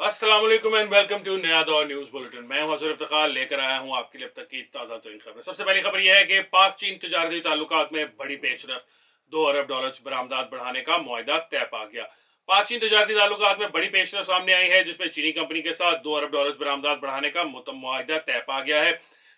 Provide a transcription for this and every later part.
अस्सलाम वालेकुम and welcome to नया दौर न्यूज़ बुलेटिन। मैं हूं हज़र इफ्तिखार, लेकर आया हूं आपके लिए अब तक की ताज़ा तरीन खबरें। सबसे पहली खबर यह है कि पाक चीन तजारती ताल्लुकात में बड़ी पेशरफ, $2 अरब बरामदात बढ़ाने का मुआहदा तय पा गया। पाक चीन तजारती ताल्लुकात में बड़ी पेशरफ सामने आई है, जिसमें चीनी कंपनी के साथ $2 अरब बरामदात बढ़ाने का मुआहदा तय पा गया है।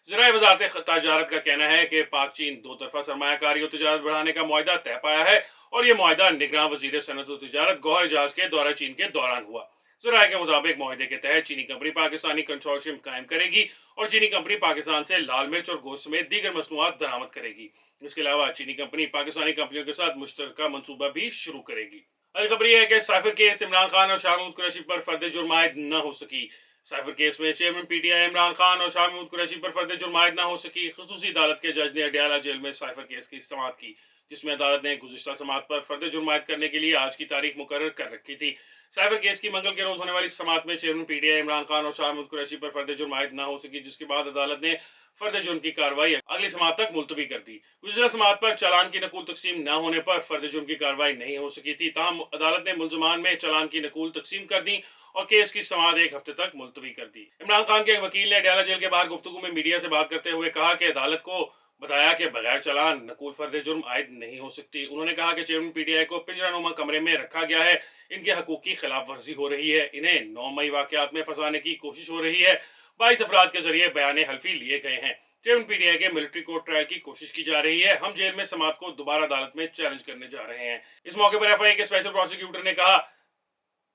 ज़राए वज़ारत तजारत का कहना है कि पाक चीन दो तरफा सरमायाकारी और तजारत बढ़ाने का मुआहदा तय पाया है और ये मुआहदा निगरान वज़ीर सनअत व तजारत गौहर एजाज के दौरा चीन के दौरान हुआ। ज़राए के मुताबिक मुआहदे के तहत चीनी कंपनी पाकिस्तानी कंसोर्शियम कायम करेगी और चीनी कंपनी पाकिस्तान से लाल मिर्च और गोश्त समेत दीगर मसनूआत दरामद करेगी। इसके अलावा चीनी कंपनी पाकिस्तानी कंपनियों के साथ मुश्तरका मनसूबा भी शुरू करेगी। अगली खबर यह है कि साइफर केस इमरान खान और शाह महमूद कुरैशी पर फर्द जुर्म आयद न हो सकी। साइफर केस में चेयरमैन पीटीआई इमरान खान और शाह महमूद कुरैशी पर फर्द जुर्म आयद न हो सकी। खसूसी अदालत के जज ने अडयाला जेल में साइफर केस की समाअत की, जिसमें अदालत ने गुज़िश्ता समाअत पर फर्द जुर्म आयद करने के लिए आज की तारीख मुकर्रर कर रखी थी। साइबर केस की मंगल के रोज होने वाली समाअत में चेयरमैन पीटीआई इमरान खान और शाह महमूद कुरैशी पर फर्द जुर्म आयद न हो सकी, जिसके बाद अदालत ने फर्द जुर्म की कार्रवाई अगली समाअत तक मुलतवी कर दी। गुज़िश्ता समाअत पर चालान की नकूल तकसीम न होने पर फर्द जुर्म की कार्रवाई नहीं हो सकी थी। ताहम अदालत ने मुलजमान में चालान की नकूल तकसीम कर दी और केस की समाअत एक हफ्ते तक मुलतवी कर दी। इमरान खान के एक वकील ने अडयाला जेल के बाहर गुफ्तगू में मीडिया से बात करते हुए कहा कि अदालत को बताया कि बगैर चालान नकूल फर्द जुर्म आयद नहीं हो सकती। उन्होंने कहा कि चेयरमैन पीटीआई को पिंजरानुमा कमरे में रखा गया है, इनके हकूक की खिलाफ वर्जी हो रही है, इन्हें 9 मई वाकयात में फंसाने की कोशिश हो रही है। 22 अफराद के जरिए बयान हल्फी लिए गए हैं। चेयरमैन पीटीआई के मिलिट्री कोर्ट ट्रायल की कोशिश की जा रही है। हम जेल में समाअत को दोबारा अदालत में चैलेंज करने जा रहे हैं। इस मौके पर एफआईए के स्पेशल प्रोसिक्यूटर ने कहा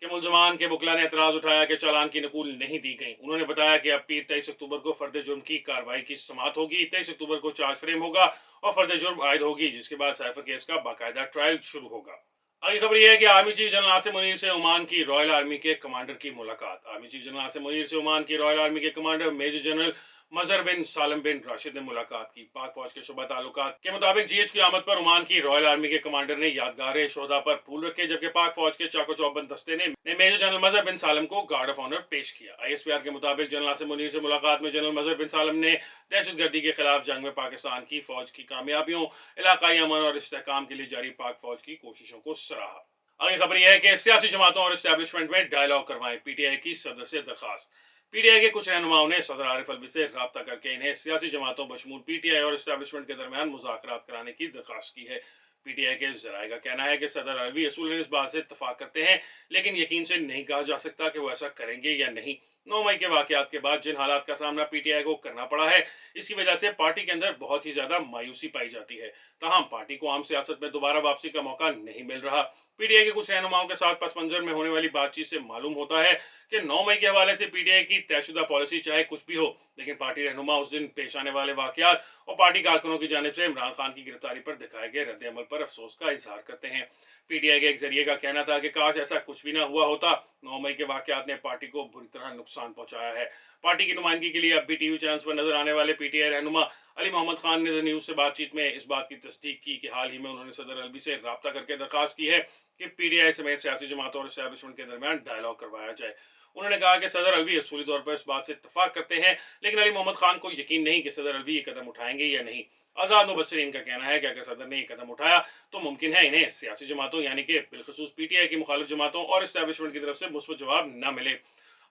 कि मुलजमान के वकला ने एतराज उठाया कि चालान की नकूल नहीं दी गई। उन्होंने बताया कि अब पीर 23 अक्टूबर को फर्द जुर्म की कार्रवाई की समाअत होगी। 23 अक्टूबर को चार्ज फ्रेम होगा और फर्द जुर्म आयद होगी, जिसके बाद साइफर केस का बाकायदा ट्रायल शुरू होगा। अगली खबर यह है कि army chief general Asim Munir से ओमान की रॉयल आर्मी के कमांडर की मुलाकात। Army chief general Asim Munir से ओमान की रॉयल आर्मी के कमांडर मेजर जनरल मजहर बिन सालम बिन राशिद ने मुलाकात की। पाक फौज के शुबा ताल्लुकात के मुताबिक जीएच की आमद पर ओमान की रॉयल आर्मी के कमांडर ने यादगार शोहदा पर फूल रखे, जबकि पाक फौज के चाको चौबंद दस्ते ने मेजर जनरल मजहर बिन सालम को गार्ड ऑफ ऑनर पेश किया। आईएसपीआर के मुताबिक जनरल आसिम मुनीर से मुलाकात में जनरल मजहर बिन सालम ने दहशतगर्दी के खिलाफ जंग में पाकिस्तान की फौज की कामयाबियों, इलाकाई अमन और इस्तेहकाम के लिए जारी पाक फौज की कोशिशों को सराहा। अगली खबर यह है कि सियासी जमातों और इस्टेब्लिशमेंट में डायलॉग करवाएं, पीटीआई की सदर से दरखास्त। पीटीआई के कुछ रहनुमाओं ने सदर आरिफ अलवी से रब्ता करके इन्हें सियासी जमातों बशमूल पीटीआई और इस्टेब्लिशमेंट के दरमियान मुज़ाकरात कराने की दरखास्त की है। पीटीआई के ज़राए का कहना है कि सदर अलवी असूलन इस बात से इत्तफाक करते हैं, लेकिन यकीन से नहीं कहा जा सकता कि वो ऐसा करेंगे या नहीं। 9 मई के वाकयात के बाद जिन हालात का सामना पीटीआई को करना पड़ा है, इसकी वजह से पार्टी के अंदर बहुत ही ज़्यादा मायूसी पाई जाती है। ताहम पार्टी को आम सियासत में दोबारा वापसी का मौका नहीं मिल रहा। पीटीआई के कुछ रहनुमाओं के साथ पस मंजर में होने वाली बातचीत से मालूम होता है कि 9 मई के हवाले से पीटीआई की तयशुदा पॉलिसी चाहे कुछ भी हो, लेकिन पार्टी रहनुमा उस दिन पेश आने वाले वाकयात और पार्टी कारकुनों की जानिब से इमरान खान की गिरफ्तारी पर दिखाए गए रद्द अमल पर अफसोस का इजहार करते हैं। पीटीआई के एक जरिए का कहना था कि काश ऐसा कुछ भी ना हुआ होता। 9 मई के वाकयात ने पार्टी को बुरी तरह नुकसान पहुंचाया है। पार्टी की नुमाइंदगी के लिए अब भी टीवी चैनल्स पर नजर आने वाले पीटीआई रहनुमा अली मोहम्मद खान ने द न्यूज़ से बातचीत में इस बात की तस्दीक की कि हाल ही में उन्होंने सदर अलवी से रब्ता करके दरखास्त की है कि पीटीआई समेत सियासी जमातों और एस्टैब्लिशमेंट के दरमियान डायलॉग करवाया जाए। उन्होंने कहा कि सदर अलवी असूली तौर पर इस बात से इत्तफाक करते हैं, लेकिन अली मोहम्मद खान को यकीन नहीं कि सदर अलवी ये कदम उठाएंगे या नहीं। आज़ाद मुबस्सिरीन का कहना है कि अगर सदर ने ये कदम उठाया तो मुमकिन है इन्हें सियासी जमातों यानी कि बिलखसूस पीटीआई की मुखालिफ जमातों और एस्टैब्लिशमेंट की तरफ से मुस्बत जवाब न मिले।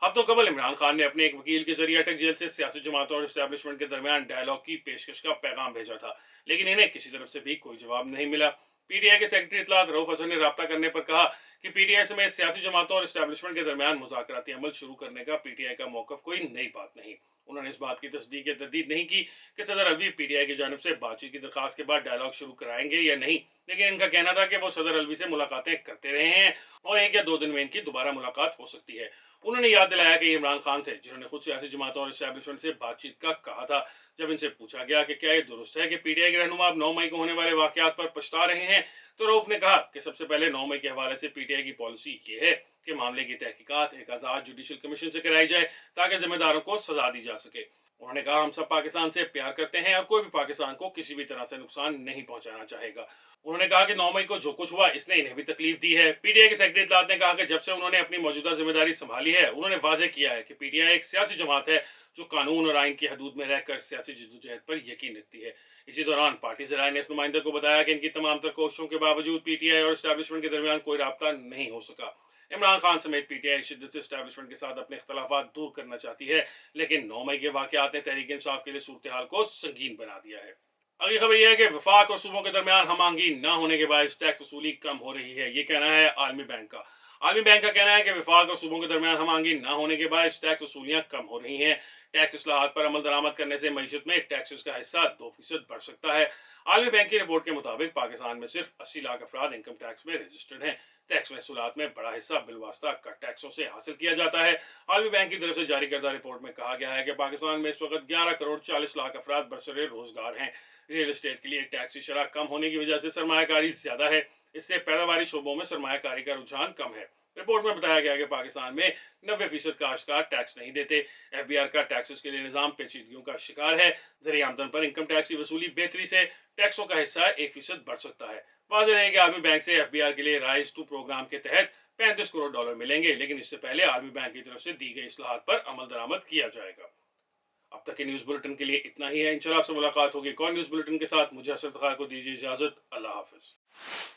हफ्तों कबल इमरान खान ने अपने एक वकील के जरिए अटक जेल से सियासी जमातों और एस्टैब्लिशमेंट के दरमियान डायलॉग की पेशकश का पैगाम भेजा था, लेकिन इन्हें किसी तरफ से भी कोई जवाब नहीं मिला। पीटीआई के सेक्रेटरी इत्तलात रऊफ हसन ने रब्ता करने पर कहा कि पीटीआई समेत सियासी जमातों और एस्टैब्लिशमेंट के दरमियान मुज़ाकराती अमल शुरू करने का पीटीआई का मौक़िफ़ कोई नई बात नहीं। उन्होंने इस बात की तस्दीक या तरदीद नहीं की कि सदर अलवी पीटीआई की जानिब से बातचीत की दरखास्त के बाद डायलॉग शुरू कराएंगे या नहीं, लेकिन इनका कहना था कि वो सदर अलवी से मुलाकातें करते रहे हैं और 1 या 2 दिन में इनकी दोबारा मुलाकात हो सकती है। उन्होंने याद दिलाया कि ये इमरान खान थे जिन्होंने खुद सियासी जमातों और एस्टैब्लिशमेंट से बातचीत का कहा था। जब इनसे पूछा गया कि क्या ये दुरुस्त है कि पीटीआई के रहनुमा अब 9 मई को होने वाले वाकयात पर पछता रहे हैं, तो रऊफ ने कहा कि सबसे पहले 9 मई के हवाले से पीटीआई की पॉलिसी ये है कि मामले की तहकीकात एक आज़ाद जुडिशल कमीशन से कराई जाए ताकि जिम्मेदारों को सजा दी जा सके। उन्होंने कहा हम सब पाकिस्तान से प्यार करते हैं और कोई भी पाकिस्तान को किसी भी तरह से नुकसान नहीं पहुंचाना चाहेगा। उन्होंने कहा कि 9 मई को जो कुछ हुआ इसने इन्हें भी तकलीफ दी है। पीटीआई के सेक्रेटरी इत्तलात ने कहा कि जब से उन्होंने अपनी मौजूदा जिम्मेदारी संभाली है, उन्होंने वाजे किया है कि पीटीआई एक सियासी जमात है जो कानून और आइन की हदूद में रहकर सियासी जद्दोजहद पर यकीन रखती है। इसी दौरान पार्टी ज़राए ने इस नुमाइंदे को बताया कि इनकी तमाम तर कोशिशों के बावजूद पीटीआई और एस्टैब्लिशमेंट के दरमियान कोई राब्ता नहीं हो सका। इमरान खान समेत पीटीआई शिद्दत से एस्टैब्लिशमेंट के साथ अपने इख्तलाफात दूर करना चाहती है, लेकिन 9 मई के वाक़यात ने तहरीक इंसाफ के लिए सूरत हाल को संगीन बना दिया है। अगली खबर यह है कि वफाक और सूबों के दरमियान हम आहंगी न होने के बायस टैक्स वसूली कम हो रही है। ये कहना है आलमी बैंक का। आलमी बैंक का कहना है कि वफाक और सूबों के दरमियान हम आहंगी न होने के बायस टैक्स वसूलियाँ कम हो रही हैं। टैक्स इस्लाहात पर अमल दरामद करने से मईशत में टैक्सेस का हिस्सा 2% बढ़ सकता है। आलमी बैंक की रिपोर्ट के मुताबिक पाकिस्तान में सिर्फ 80 लाख अफराद इनकम टैक्स में रजिस्टर्ड हैं। टैक्स महसूलात में बड़ा हिस्सा बिलवास्ता कट टैक्सों से हासिल किया जाता है। आलमी बैंक की तरफ से जारी करदा रिपोर्ट में कहा गया है कि पाकिस्तान में इस वक्त 11 करोड़ 40 लाख अफराद बरसरे रोजगार हैं। रियल एस्टेट के लिए टैक्स की शरह कम होने की वजह से सरमायाकारी ज्यादा है, इससे पैदावारी शोबों में सरमायाकारी का रुझान कम है। रिपोर्ट में बताया गया कि पाकिस्तान में 90% काश्तकार टैक्स नहीं देते। एफबीआर का टैक्सेस के लिए निज़ाम पेचीदगियों का शिकार है। ज़रिए आमदन पर इनकम टैक्स की वसूली बेहतरी से टैक्सों का हिस्सा 1% बढ़ सकता है। वाज़ेह है कि आलमी बैंक से एफबीआर के लिए राइज टू प्रोग्राम के तहत $35 करोड़ मिलेंगे, लेकिन इससे पहले आलमी बैंक की तरफ से दी गई इस्लाहात पर अमल दरामद किया जाएगा। अब तक के न्यूज़ बुलेटिन के लिए इतना ही है। इंशाल्लाह आपसे मुलाकात होगी एक और न्यूज़ बुलेटिन के साथ। मुझे असद खान को दीजिए इजाज़त। अल्लाह हाफिज़।